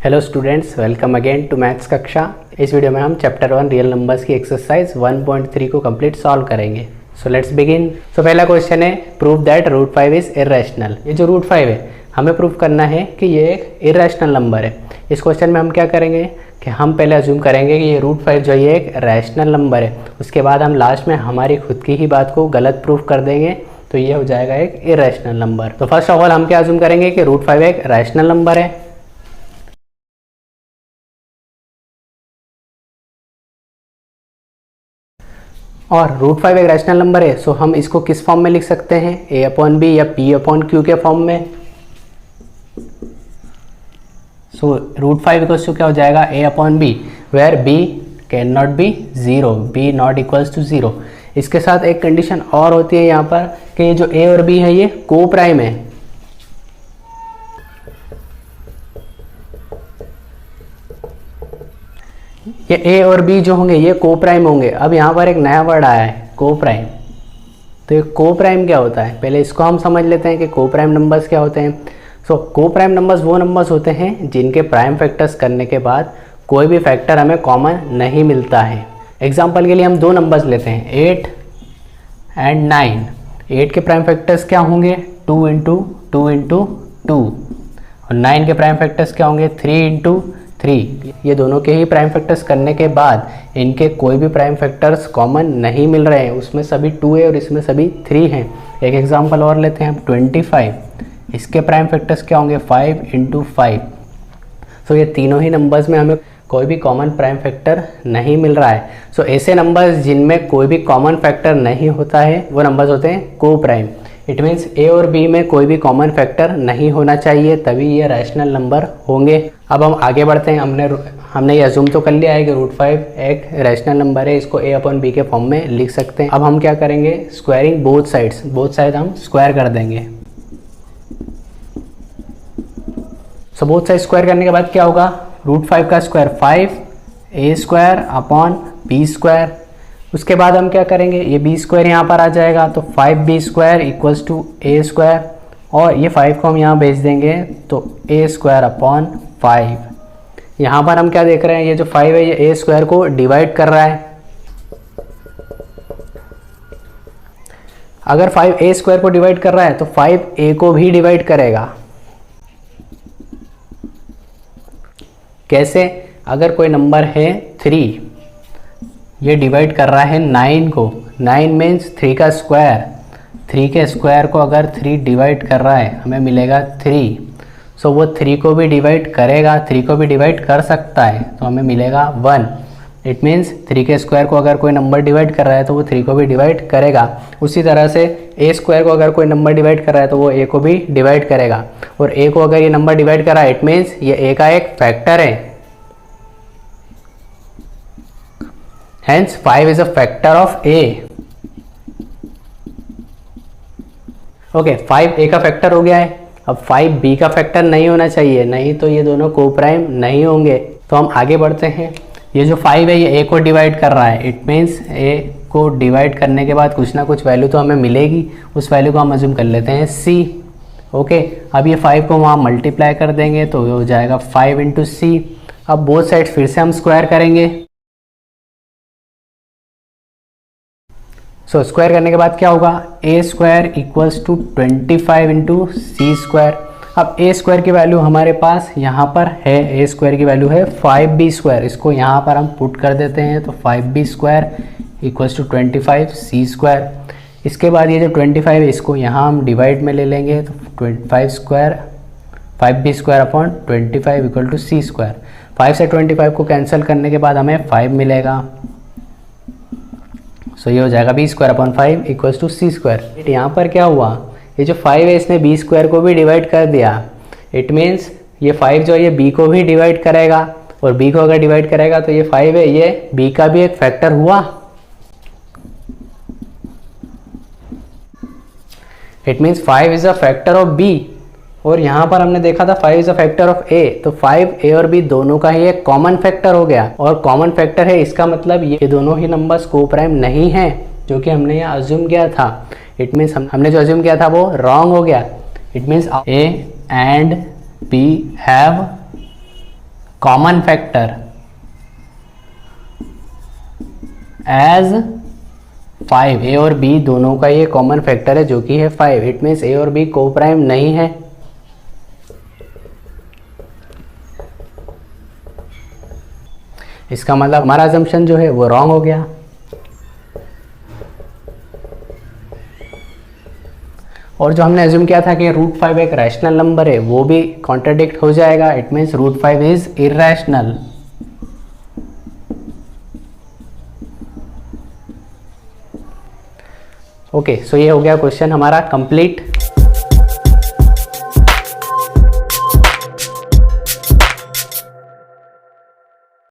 Hello students, welcome again to maths कक्षा। इस video में हम चैप्टर 1 रियल नंबर्स की एक्सरसाइज 1.3 को कंप्लीट सॉल्व करेंगे। So let's begin. सो पहला क्वेश्चन है, prove that root 5 is irrational. ये जो रूट 5 है हमें प्रूव करना है कि ये एक इर्रेशनल नंबर है। इस क्वेश्चन में हम क्या करेंगे कि हम पहले अज्यूम करेंगे कि ये रूट 5 जो ये एक रैशनल नंबर है, उसके बाद हम लास्ट में हमारी खुद की ही बात को गलत प्रूव कर देंगे, तो ये हो जाएगा एक इर्रेशनल नंबर। तो फर्स्ट ऑफ ऑल हम क्या अज्यूम करेंगे कि रूट 5 एक रैशनल नंबर है। और रूट 5 एक रैशनल नंबर है, सो हम इसको किस फॉर्म में लिख सकते हैं, a/b या p/q के फॉर्म में। सो रूट 5 इक्वल्स टू क्या हो जाएगा, a/b, where b can not be 0, b not equals to 0। इसके साथ एक कंडीशन और होती है यहाँ पर कि ये जो a और b है ये को प्राइम है। ये a और b जो होंगे ये को प्राइम होंगे। अब यहाँ पर एक नया वर्ड आया है, को प्राइम। तो ये को प्राइम क्या होता है, पहले इसको हम समझ लेते हैं कि को प्राइम नंबर्स क्या होते हैं। सो को प्राइम नंबर्स वो नंबर्स होते हैं जिनके प्राइम फैक्टर्स करने के बाद कोई भी फैक्टर हमें कॉमन नहीं मिलता है। एग्जाम्पल के लिए हम दो नंबर्स लेते हैं, 8 एंड 9। 8 के प्राइम फैक्टर्स क्या होंगे, 2 इंटू 2 इंटू 2, और 9 के प्राइम फैक्टर्स क्या होंगे, 3 इंटू 3। ये दोनों के ही प्राइम फैक्टर्स करने के बाद इनके कोई भी प्राइम फैक्टर्स कॉमन नहीं मिल रहे हैं, उसमें सभी 2 है और इसमें सभी 3 हैं। एक एग्जांपल और लेते हैं हम, 25। इसके प्राइम फैक्टर्स क्या होंगे, 5 इंटू 5। सो ये तीनों ही नंबर्स में हमें कोई भी कॉमन प्राइम फैक्टर नहीं मिल रहा है। सो ऐसे नंबर्स जिनमें कोई भी कॉमन फैक्टर नहीं होता है वो नंबर्स होते हैं को प्राइम। इट मीन्स ए और बी में कोई भी कॉमन फैक्टर नहीं होना चाहिए, तभी ये रैशनल नंबर होंगे। अब हम आगे बढ़ते हैं। हमने ये अज्यूम तो कर लिया है कि रूट 5 एक रैशनल नंबर है, इसको a/b के फॉर्म में लिख सकते हैं। अब हम क्या करेंगे, squaring both sides, both side हम स्क्वायर कर देंगे। सो बोथ साइड स्क्वायर करने के बाद क्या होगा, रूट 5 का स्क्वायर 5a² b²। उसके बाद हम क्या करेंगे, ये b² यहाँ पर आ जाएगा, तो 5b² इक्वल्स टू a², और ये 5 को हम यहाँ भेज देंगे तो a²/5। यहाँ पर हम क्या देख रहे हैं, ये जो 5 है ये a² को डिवाइड कर रहा है। अगर 5 a² को डिवाइड कर रहा है तो 5 a को भी डिवाइड करेगा। कैसे, अगर कोई नंबर है 3, ये डिवाइड कर रहा है 9 को, 9 मीन्स 3 का स्क्वायर, 3 के स्क्वायर को अगर 3 डिवाइड कर रहा है हमें मिलेगा 3। सो वो 3 को भी डिवाइड करेगा, 3 को भी डिवाइड कर सकता है तो हमें मिलेगा 1। इट मीन्स 3 के स्क्वायर को अगर कोई नंबर डिवाइड कर रहा है तो वो 3 को भी डिवाइड करेगा। उसी तरह से a² को अगर कोई नंबर डिवाइड कर रहा है तो वो a को भी डिवाइड करेगा, और a को अगर ये नंबर डिवाइड कर रहा है इट मीन्स ये a का एक फैक्टर है। Hence 5 is a factor of a. Okay, 5 a का फैक्टर हो गया है। अब 5 b का फैक्टर नहीं होना चाहिए, नहीं तो ये दोनों को प्राइम नहीं होंगे। तो हम आगे बढ़ते हैं। ये जो 5 है ये a को डिवाइड कर रहा है, इट मीन्स a को डिवाइड करने के बाद कुछ ना कुछ वैल्यू तो हमें मिलेगी, उस वैल्यू को हम अज्यूम कर लेते हैं c। ओके, अब ये 5 को वहाँ मल्टीप्लाई कर देंगे तो ये हो जाएगा 5 इंटू c। अब बोथ साइड फिर से हम स्क्वायर करेंगे। सो स्क्वायर करने के बाद क्या होगा, a² equals to 25 into c²। अब a² की वैल्यू हमारे पास यहाँ पर है, a² की वैल्यू है 5b²। इसको यहाँ पर हम पुट कर देते हैं तो 5b² इक्वल्स टू 25 c²। इसके बाद ये जो 25 है इसको यहाँ हम डिवाइड में ले लेंगे तो 5b² इक्वल टू c²। 5 से 25 को कैंसिल करने के बाद हमें 5 मिलेगा। सो ये हो जाएगा b²/5 इक्वल्स टू c²। यहाँ पर क्या हुआ, ये जो 5 है इसने b² को भी डिवाइड कर दिया। इट मीन्स ये 5 जो है ये b को भी डिवाइड करेगा, और b को अगर डिवाइड करेगा तो ये 5 है ये b का भी एक फैक्टर हुआ। It means 5 is a factor of b, और यहाँ पर हमने देखा था 5 is a factor of a, तो 5 a और b दोनों का ही एक कॉमन फैक्टर हो गया। और कॉमन फैक्टर है इसका मतलब ये दोनों ही नंबर्स को प्राइम नहीं है, जो कि हमने यहाँ अज्यूम किया था। इट मीन्स हमने जो अज्यूम किया था वो रॉन्ग हो गया। It means a and b have common factor as 5, A और बी दोनों का ये कॉमन फैक्टर है जो कि है 5, इट मीन्स ए और बी को प्राइम नहीं है। इसका मतलब हमारा अजम्पशन जो है वो रॉन्ग हो गया। और जो हमने एज्यूम किया था कि √5 एक रैशनल नंबर है वो भी कॉन्ट्राडिक्ट हो जाएगा, it means √5 is irrational. Okay, so ये हो गया क्वेश्चन हमारा कंप्लीट।